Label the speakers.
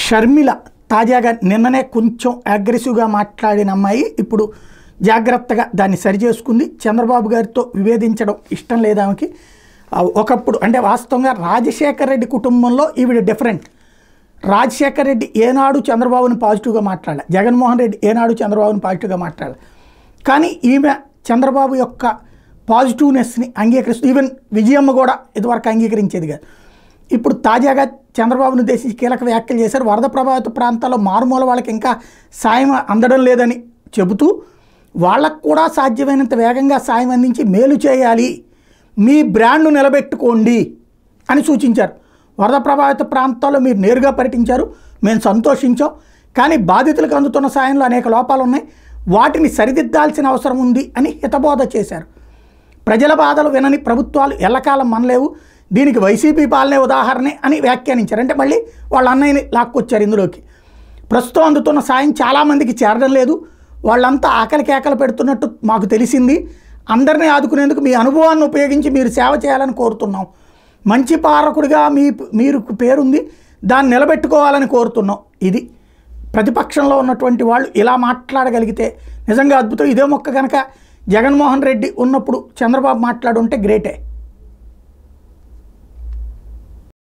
Speaker 1: షర్మిల తాజాగా నిన్ననే కొంచెం అగ్రెసివ్గా మాట్లాడిన అమ్మాయి ఇప్పుడు జాగ్రత్తగా దాన్ని సరిచేసుకుంది. చంద్రబాబు గారితో విభేదించడం ఇష్టం లేదు ఆమెకి. ఒకప్పుడు అంటే వాస్తవంగా రాజశేఖర రెడ్డి కుటుంబంలో ఈవిడ డిఫరెంట్. రాజశేఖర రెడ్డి ఏనాడు చంద్రబాబుని పాజిటివ్గా మాట్లాడాలి, జగన్మోహన్ రెడ్డి ఏనాడు చంద్రబాబుని పాజిటివ్గా మాట్లాడాలి. కానీ ఈమె చంద్రబాబు యొక్క పాజిటివ్నెస్ని అంగీకరిస్తూ, ఈవెన్ విజయమ్మ కూడా ఇదివరకు అంగీకరించేది కాదు. ఇప్పుడు తాజాగా చంద్రబాబును ఉద్దేశించి కీలక వ్యాఖ్యలు చేశారు. వరద ప్రభావిత ప్రాంతాల్లో మారుమూల వాళ్ళకి ఇంకా సాయం అందడం లేదని చెబుతూ, వాళ్ళకు కూడా సాధ్యమైనంత వేగంగా సాయం అందించి మేలు చేయాలి, మీ బ్రాండ్ను నిలబెట్టుకోండి అని సూచించారు. వరద ప్రభావిత ప్రాంతాల్లో మీరు నేరుగా పర్యటించారు, మేము సంతోషించాం. కానీ బాధితులకు అందుతున్న సాయంలో అనేక లోపాలు ఉన్నాయి, వాటిని సరిదిద్దాల్సిన అవసరం ఉంది అని హితబోధ చేశారు. ప్రజల బాధలు వినని ప్రభుత్వాలు ఎల్లకాలం మనలేవు, దీనికి వైసీపీ పాలనే ఉదాహరణే అని వ్యాఖ్యానించారు. అంటే మళ్ళీ వాళ్ళ అన్నయ్యని లాక్కొచ్చారు ఇందులోకి. ప్రస్తుతం అందుతున్న సాయం చాలామందికి చేరడం లేదు, వాళ్ళంతా ఆకలి కేకలు పెడుతున్నట్టు మాకు తెలిసింది. అందరినీ ఆదుకునేందుకు మీ అనుభవాన్ని ఉపయోగించి మీరు సేవ చేయాలని కోరుతున్నాం. మంచి పాలకుడిగా మీరు పేరుంది, దాన్ని నిలబెట్టుకోవాలని కోరుతున్నాం. ఇది ప్రతిపక్షంలో ఉన్నటువంటి వాళ్ళు ఇలా మాట్లాడగలిగితే నిజంగా అద్భుతం. ఇదే మొక్క కనుక జగన్మోహన్ రెడ్డి ఉన్నప్పుడు చంద్రబాబు మాట్లాడుంటే గ్రేటే.